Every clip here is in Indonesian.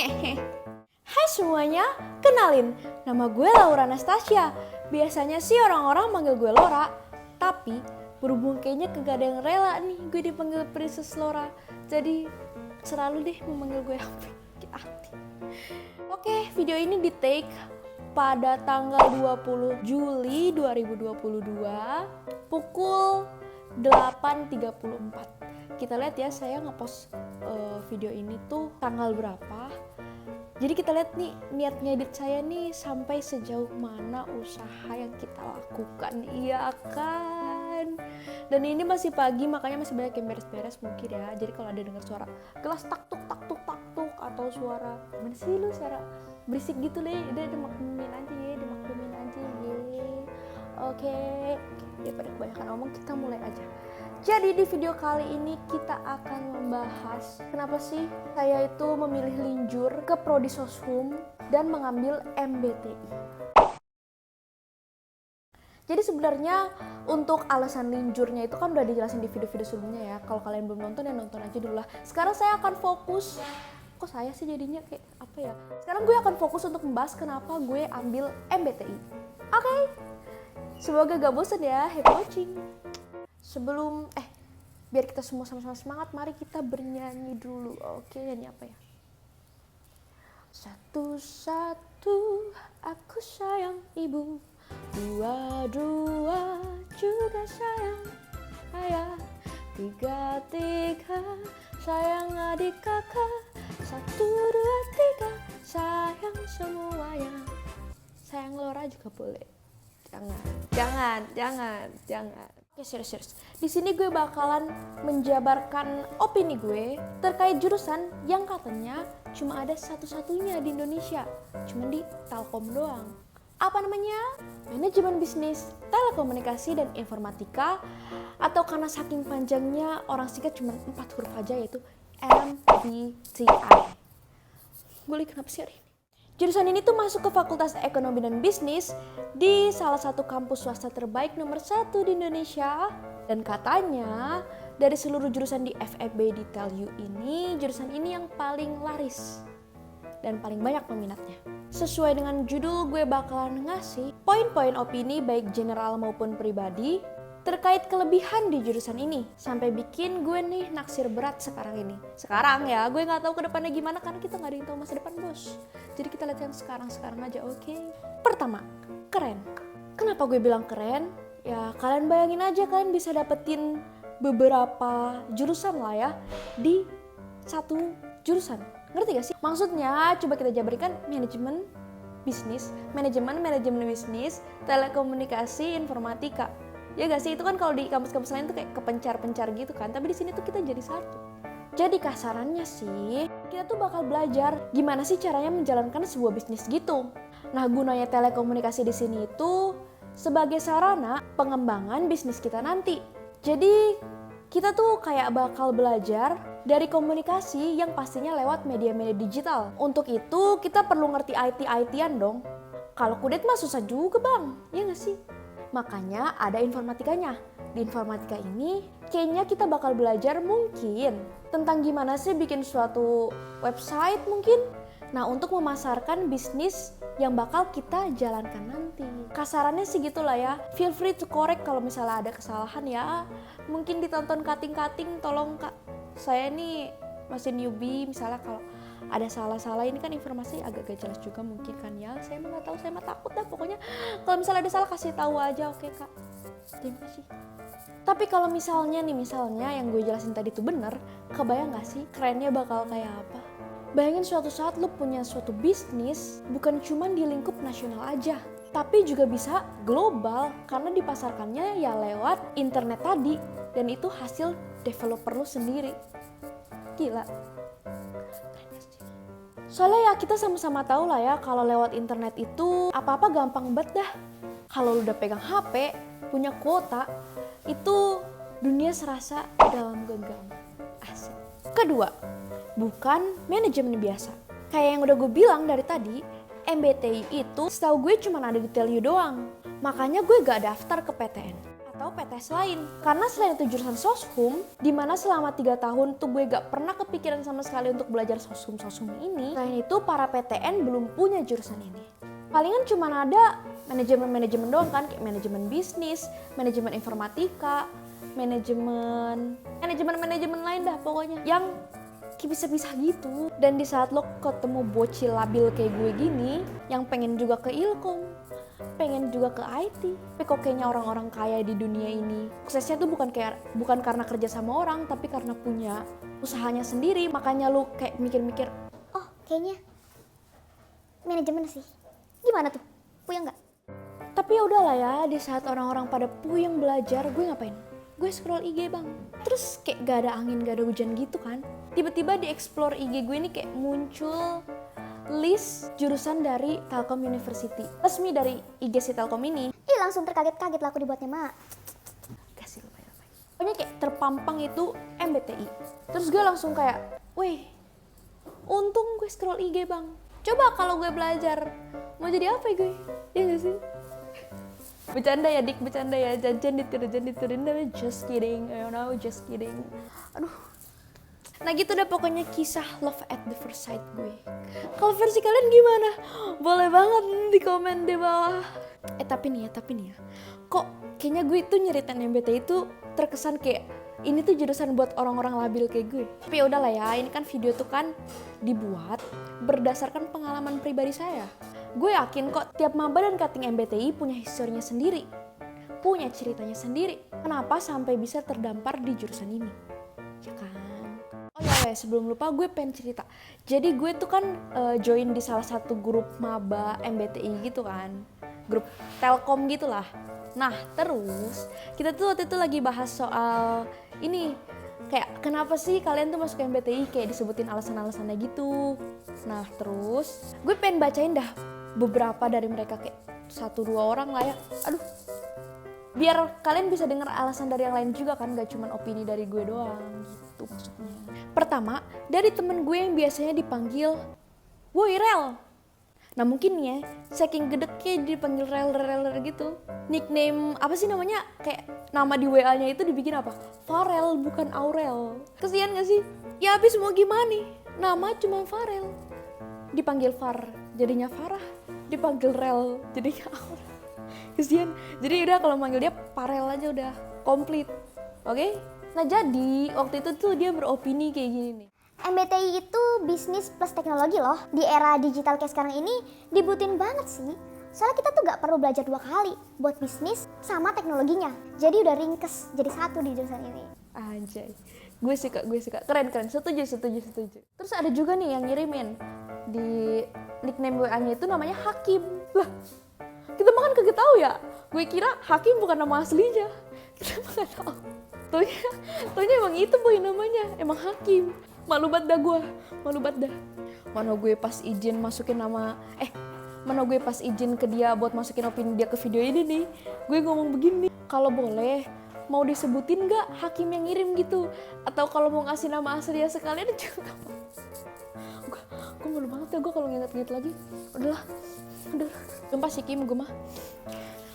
Hai semuanya, kenalin, nama gue Laura Anastasia. Biasanya sih orang-orang manggil gue Laura, tapi berhubung kayaknya kagak ada yang rela nih gue dipanggil Princess Laura. Jadi selalu deh memanggil gue Ati. Oke, video ini di take pada tanggal 20 Juli 2022 pukul 8.34. Kita lihat ya, saya ngepost video ini tuh tanggal berapa. Jadi kita lihat nih niat ngedit saya nih sampai sejauh mana usaha yang kita lakukan, iya kan? Dan ini masih pagi makanya masih banyak yang beres-beres mungkin ya. Jadi kalau ada dengar suara gelas tak tuk atau suara mana sih lu, suara berisik gitu deh, udah dimaklumin aja ya. Oke, daripada kebanyakan ngomong kita mulai aja. Jadi di video kali ini kita akan membahas kenapa sih saya itu memilih linjur ke Prodi Soshum dan mengambil MBTI. Jadi sebenarnya untuk alasan linjurnya itu kan udah dijelasin di video-video sebelumnya ya. Kalau kalian belum nonton ya nonton aja dulu lah. Sekarang saya akan fokus, kok saya sih jadinya kayak apa ya. Sekarang gue akan fokus untuk membahas kenapa gue ambil MBTI. Oke, semoga gak bosan ya, happy watching. Sebelum, biar kita semua sama-sama semangat, mari kita bernyanyi dulu. Oke, nyanyi apa ya? Satu-satu aku sayang ibu, dua-dua juga sayang ayah, tiga-tiga sayang adik kakak, satu, dua, tiga sayang semuanya. Sayang Laura juga boleh. Jangan. Oke, serius. Di sini gue bakalan menjabarkan opini gue terkait jurusan yang katanya cuma ada satu-satunya di Indonesia, cuma di Telkom doang. Apa namanya? Manajemen Bisnis, Telekomunikasi dan Informatika, atau karena saking panjangnya orang singkat cuma 4 huruf aja, yaitu MBTI. Boleh kenapa sih hari ini? Jurusan ini tuh masuk ke Fakultas Ekonomi dan Bisnis di salah satu kampus swasta terbaik nomor 1 di Indonesia. Dan katanya dari seluruh jurusan di FEB di TELU ini, jurusan ini yang paling laris dan paling banyak peminatnya. Sesuai dengan judul, gue bakalan ngasih poin-poin opini baik general maupun pribadi terkait kelebihan di jurusan ini, sampai bikin gue nih naksir berat sekarang ini. Sekarang ya, gue nggak tahu ke depannya gimana karena kita nggak ada yang tahu masa depan, bos. Jadi kita lihat yang sekarang aja, oke? Pertama, keren. Kenapa gue bilang keren? Ya kalian bayangin aja, kalian bisa dapetin beberapa jurusan lah ya di satu jurusan. Ngerti gak sih? Maksudnya coba kita jabarkan manajemen bisnis, manajemen bisnis, telekomunikasi, informatika. Ya gak sih, itu kan kalau di kampus-kampus lain tuh kayak kepencar-pencar gitu kan, tapi di sini tuh kita jadi satu. Jadi kasarannya sih, kita tuh bakal belajar gimana sih caranya menjalankan sebuah bisnis gitu. Nah, gunanya telekomunikasi di sini itu sebagai sarana pengembangan bisnis kita nanti. Jadi kita tuh kayak bakal belajar dari komunikasi yang pastinya lewat media-media digital. Untuk itu kita perlu ngerti IT-an dong. Kalau kudet mah susah juga bang, ya gak sih? Makanya ada informatikanya. Di informatika ini kayaknya kita bakal belajar mungkin tentang gimana sih bikin suatu website mungkin. Nah, untuk memasarkan bisnis yang bakal kita jalankan nanti. Kasarannya sih gitulah ya. Feel free to correct kalau misalnya ada kesalahan ya. Mungkin ditonton cutting, tolong Kak. Saya nih masih newbie, misalnya kalau ada salah-salah ini kan informasi agak gak jelas juga mungkin kan ya. Saya mah gak tahu, saya mah takut dah pokoknya. Kalau misalnya ada salah kasih tahu aja, oke Kak. Terima kasih. Tapi kalau misalnya yang gue jelasin tadi tuh bener, kebayang gak sih kerennya bakal kayak apa? Bayangin suatu saat lu punya suatu bisnis bukan cuma di lingkup nasional aja, tapi juga bisa global karena dipasarkannya ya lewat internet tadi, dan itu hasil developer lu sendiri. Gila. Soalnya ya kita sama-sama tahu lah ya kalau lewat internet itu apa-apa gampang banget dah. Kalau lu udah pegang HP, punya kuota, itu dunia serasa dalam genggam. Asik. Kedua, bukan manajemen biasa. Kayak yang udah gue bilang dari tadi, MBTI itu setahu gue cuma ada di TELU doang. Makanya gue gak daftar ke PTN. atau PTS lain. Karena selain itu jurusan Soshum, dimana selama 3 tahun tuh gue gak pernah kepikiran sama sekali untuk belajar Soshum ini. Selain itu para PTN belum punya jurusan ini. Palingan cuma ada manajemen doang kan, kayak manajemen bisnis, manajemen informatika, manajemen lain dah pokoknya yang bisa-bisa gitu. Dan di saat lo ketemu bocil labil kayak gue gini yang pengen juga ke Ilkom, pengen juga ke IT, tapi kok kayaknya orang-orang kaya di dunia ini suksesnya tuh bukan karena kerja sama orang, tapi karena punya usahanya sendiri. Makanya lo kayak mikir-mikir, oh kayaknya manajemen sih, gimana tuh, puyeng nggak? Tapi ya udahlah ya, di saat orang-orang pada puyeng belajar, gue ngapain? Gue scroll IG bang, terus kayak gak ada angin, gak ada hujan gitu kan. Tiba-tiba di explore IG gue ini kayak muncul list jurusan dari Telkom University, resmi dari IG si Telkom ini. Ih langsung terkaget-kaget lah aku dibuatnya mak. Kasih lupa. Pokoknya kayak terpampang itu MBTI. Terus gue langsung kayak, weh, untung gue scroll IG bang. Coba kalau gue belajar, mau jadi apa ya gue? Ya gak sih? Bercanda ya dik, bercanda ya, jangan ditiru, just kidding, just kidding. Aduh. Nah gitu deh pokoknya kisah love at the first sight gue. Kalau versi kalian gimana? Boleh banget di komen di bawah. Tapi nih ya, kok kayaknya gue itu nyeritain MBTI itu terkesan kayak ini tuh jurusan buat orang-orang labil kayak gue. Tapi udahlah ya, ini kan video tuh kan dibuat berdasarkan pengalaman pribadi saya. Gue yakin kok tiap maba dan cutting MBTI punya historinya sendiri, punya ceritanya sendiri. Kenapa sampai bisa terdampar di jurusan ini? Ya kan? Oh ya, sebelum lupa gue pengen cerita. Jadi gue tuh kan join di salah satu grup maba MBTI gitu kan. Grup Telkom gitulah. Nah terus kita tuh waktu itu lagi bahas soal ini. Kayak kenapa sih kalian tuh masuk MBTI, kayak disebutin alasan-alasannya gitu. Nah terus gue pengen bacain dah beberapa dari mereka, kayak 1-2 orang lah ya. Aduh, biar kalian bisa dengar alasan dari yang lain juga kan, gak cuma opini dari gue doang gitu maksudnya. Pertama, dari temen gue yang biasanya dipanggil woi Rel. Nah mungkin ya, saking gedeknya dipanggil Rel gitu. Nickname apa sih namanya, kayak nama di WA-nya itu dibikin apa? Farel bukan Aurel. Kesian gak sih? Ya habis mau gimana nih, nama cuma Farel. Dipanggil Far jadinya Farah, dipanggil Rel jadinya Aurel. Kesian. Jadi udah kalau manggil dia Farel aja udah komplit. Oke? Nah jadi waktu itu tuh dia beropini kayak gini nih. MBTI itu bisnis plus teknologi loh. Di era digital kayak sekarang ini dibutuhin banget sih. Soalnya kita tuh gak perlu belajar 2 kali buat bisnis sama teknologinya. Jadi udah ringkes jadi satu di jurusan ini. Anjay, gue suka, keren, setuju. Terus ada juga nih yang ngirimin di nickname WA-nya itu namanya Hakim. Lah, kita makan kagak tahu ya. Gue kira Hakim bukan nama aslinya. Kita makan tahu. Taunya emang itu boy namanya, emang Hakim. Malu banget dah gue, Mana gue pas izin masukin nama, mana gue pas izin ke dia buat masukin opini dia ke video ini nih, gue ngomong begini, kalau boleh mau disebutin gak Hakim yang ngirim gitu, atau kalau mau ngasih nama asli ya sekalian juga. Gue malu banget ya gue kalau nginget-nginget lagi. Udah gempa sih Kim gue mah.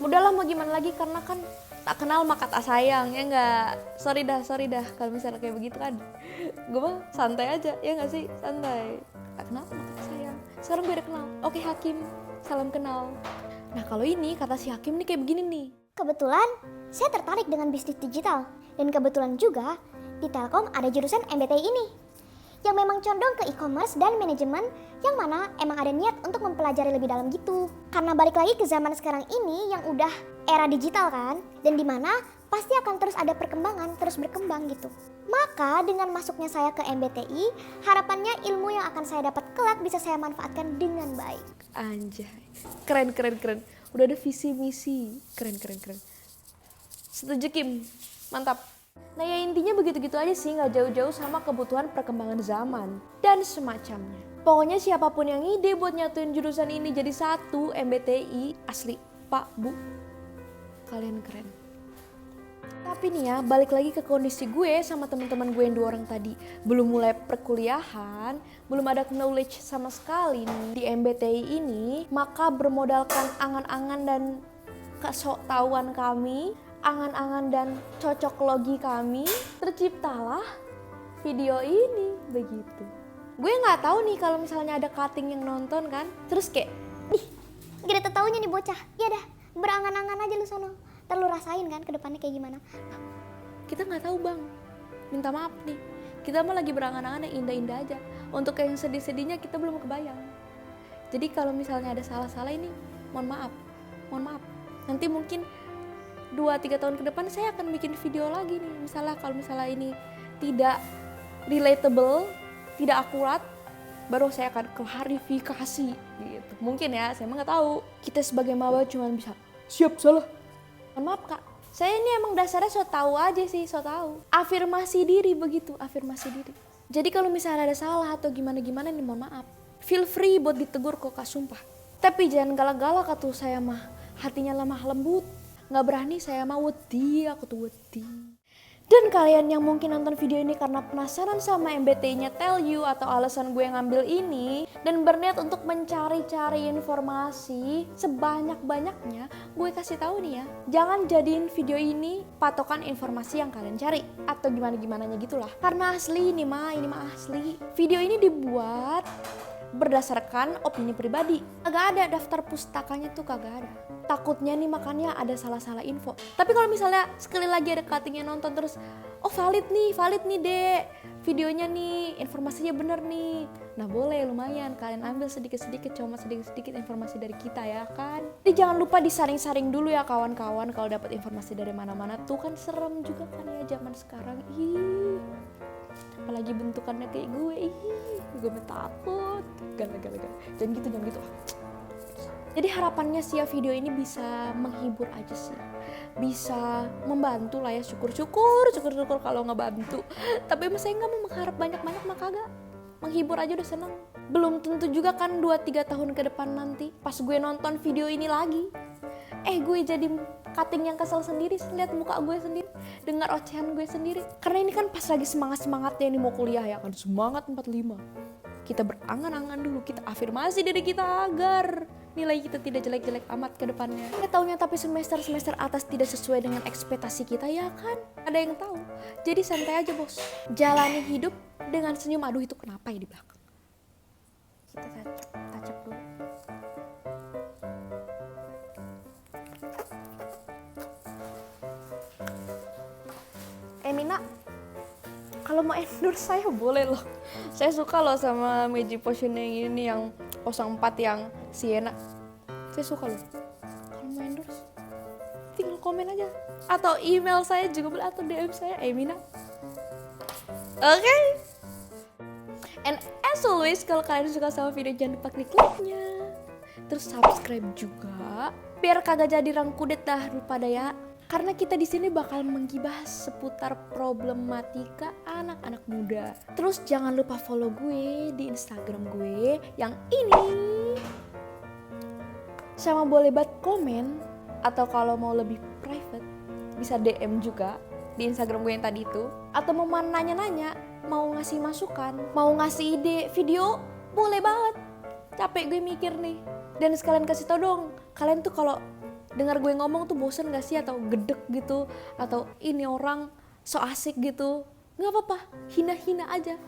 Udahlah mau gimana lagi, karena kan tak kenal maka tak sayang, ya nggak? Sorry dah kalau misalnya kayak begitu kan. Gue mah santai aja, ya nggak sih? Santai. Tak kenal maka tak sayang. Sekarang gue udah kenal. Oke Hakim, salam kenal. Nah kalau ini kata si Hakim nih kayak begini nih. Kebetulan saya tertarik dengan bisnis digital. Dan kebetulan juga di Telkom ada jurusan MBTI ini. Yang memang condong ke e-commerce dan manajemen, yang mana emang ada niat untuk mempelajari lebih dalam gitu. Karena balik lagi ke zaman sekarang ini yang udah era digital kan, dan dimana pasti akan terus ada perkembangan, terus berkembang gitu. Maka dengan masuknya saya ke MBTI, harapannya ilmu yang akan saya dapat kelak bisa saya manfaatkan dengan baik. Anjay, keren. Udah ada visi misi, keren. Setuju Kim, mantap. Nah ya intinya begitu-gitu aja sih, gak jauh-jauh sama kebutuhan perkembangan zaman dan semacamnya. Pokoknya siapapun yang ide buat nyatuin jurusan ini jadi satu MBTI, asli Pak Bu, kalian keren. Tapi nih ya, balik lagi ke kondisi gue sama teman-teman gue yang 2 orang tadi. Belum mulai perkuliahan, belum ada knowledge sama sekali nih di MBTI ini, maka bermodalkan angan-angan dan kesoktahuan kami, angan-angan dan cocok logi kami, terciptalah video ini begitu. Gue nggak tahu nih kalau misalnya ada cutting yang nonton kan, terus kayak, Ih, gak ada taunya nih bocah. Ya dah, berangan-angan aja lu sono. Ntar lu rasain kan ke depannya kayak gimana. kita nggak tahu bang, minta maaf nih. Kita mah lagi berangan-angan yang indah-indah aja. Untuk yang sedih-sedihnya kita belum kebayang. Jadi kalau misalnya ada salah-salah ini, mohon maaf. Nanti mungkin 2-3 tahun ke depan saya akan bikin video lagi nih. Misalnya kalau misalnya ini tidak relatable, tidak akurat, baru saya akan klarifikasi gitu. Mungkin ya, saya emang nggak tahu. Kita sebagai maba cuma bisa siap salah. Mohon maaf kak. Saya ini emang dasarnya so tahu aja sih, so tahu. Afirmasi diri begitu, afirmasi diri. Jadi kalau misalnya ada salah atau gimana-gimana nih mohon maaf. Feel free buat ditegur kok kak, sumpah. Tapi jangan galak-galak atuh, saya mah hatinya lemah lembut. Nggak berani, saya mah wedi, aku tuh wedi. Dan kalian yang mungkin nonton video ini karena penasaran sama MBTI-nya Tell You atau alasan gue ngambil ini dan berniat untuk mencari-cari informasi sebanyak-banyaknya, gue kasih tahu nih ya, jangan jadiin video ini patokan informasi yang kalian cari atau gimana-gimananya gitulah. Karena asli ini mah asli. Video ini dibuat berdasarkan opini pribadi. Kagak ada daftar pustakanya tuh, kagak ada. Takutnya nih makanya ada salah-salah info. Tapi kalau misalnya sekali lagi ada cuttingnya nonton terus, oh valid nih dek, videonya nih, informasinya bener nih. Nah boleh, lumayan kalian ambil sedikit-sedikit, cuma sedikit-sedikit informasi dari kita ya kan. Jadi jangan lupa disaring-saring dulu ya kawan-kawan kalau dapat informasi dari mana-mana tuh kan serem juga kan ya zaman sekarang. Ih. Apalagi bentukannya kayak gue, gue takut. Gala. Jangan gitu. Jadi harapannya sih ya video ini bisa menghibur aja sih. Bisa membantu lah ya, syukur-syukur kalau ngebantu. Tapi saya nggak mau mengharap banyak-banyak mah kagak. Menghibur aja udah seneng. Belum tentu juga kan 2-3 tahun ke depan nanti pas gue nonton video ini lagi. Gue jadi cutting yang kesel sendiri, lihat muka gue sendiri, dengar ocehan gue sendiri. Karena ini kan pas lagi semangat-semangatnya ini mau kuliah ya kan, semangat 45. Kita berangan-angan dulu, kita afirmasi diri kita agar nilai kita tidak jelek-jelek amat ke depannya. Taunya tapi semester atas tidak sesuai dengan ekspektasi kita ya kan, ada yang tahu. Jadi santai aja bos, jalani hidup dengan senyum. Aduh itu kenapa ya di belakang? Kita tacap dulu. Mina, kalau mau endorse saya boleh loh. Saya suka loh sama Magic Potion yang ini, yang 04 yang Sienna. Saya suka loh. Kalau mau endorse, tinggal komen aja. Atau email saya juga boleh, atau DM saya, Mina. Oke. And as always, kalau kalian suka sama video jangan lupa klik like-nya. Terus subscribe juga. Biar kagak jadi rangkudet dah daripada ya. Karena kita di sini bakal menggibah seputar problematika anak-anak muda. Terus jangan lupa follow gue di Instagram gue yang ini. Sama boleh banget komen, atau kalau mau lebih private bisa DM juga di Instagram gue yang tadi itu. Atau mau nanya-nanya, mau ngasih masukan, mau ngasih ide video, boleh banget. Capek gue mikir nih. Dan sekalian kasih tau dong, kalian tuh kalau dengar gue ngomong tuh bosen gak sih, atau gedek gitu, atau ini orang so asik gitu, nggak apa-apa, hina-hina aja,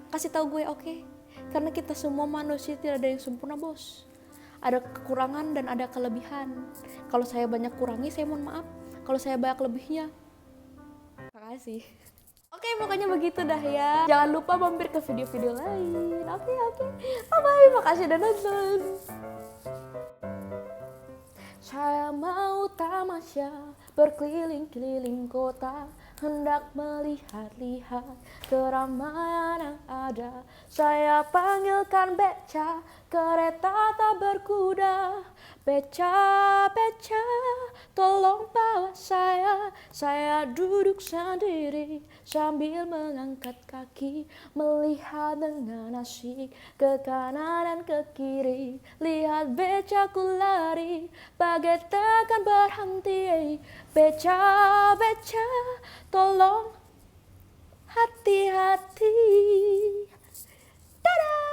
kasih tahu gue oke? Karena kita semua manusia tidak ada yang sempurna bos, ada kekurangan dan ada kelebihan. Kalau saya banyak kurangi saya mohon maaf, kalau saya banyak lebihnya makasih. Oke, pokoknya begitu dah ya. Jangan lupa mampir ke video-video lain. Oke. Bye-bye, makasih udah nonton. Saya mau tamasya berkeliling-keliling kota, hendak melihat-lihat keramaian yang ada. Saya panggilkan beca, kereta tak berkuda. Beca, tolong bawa saya. Saya duduk sendiri sambil mengangkat kaki, melihat dengan asyik ke kanan dan ke kiri. Lihat becaku lari, bagai takkan berhenti. Beca, tolong hati-hati. Dadah!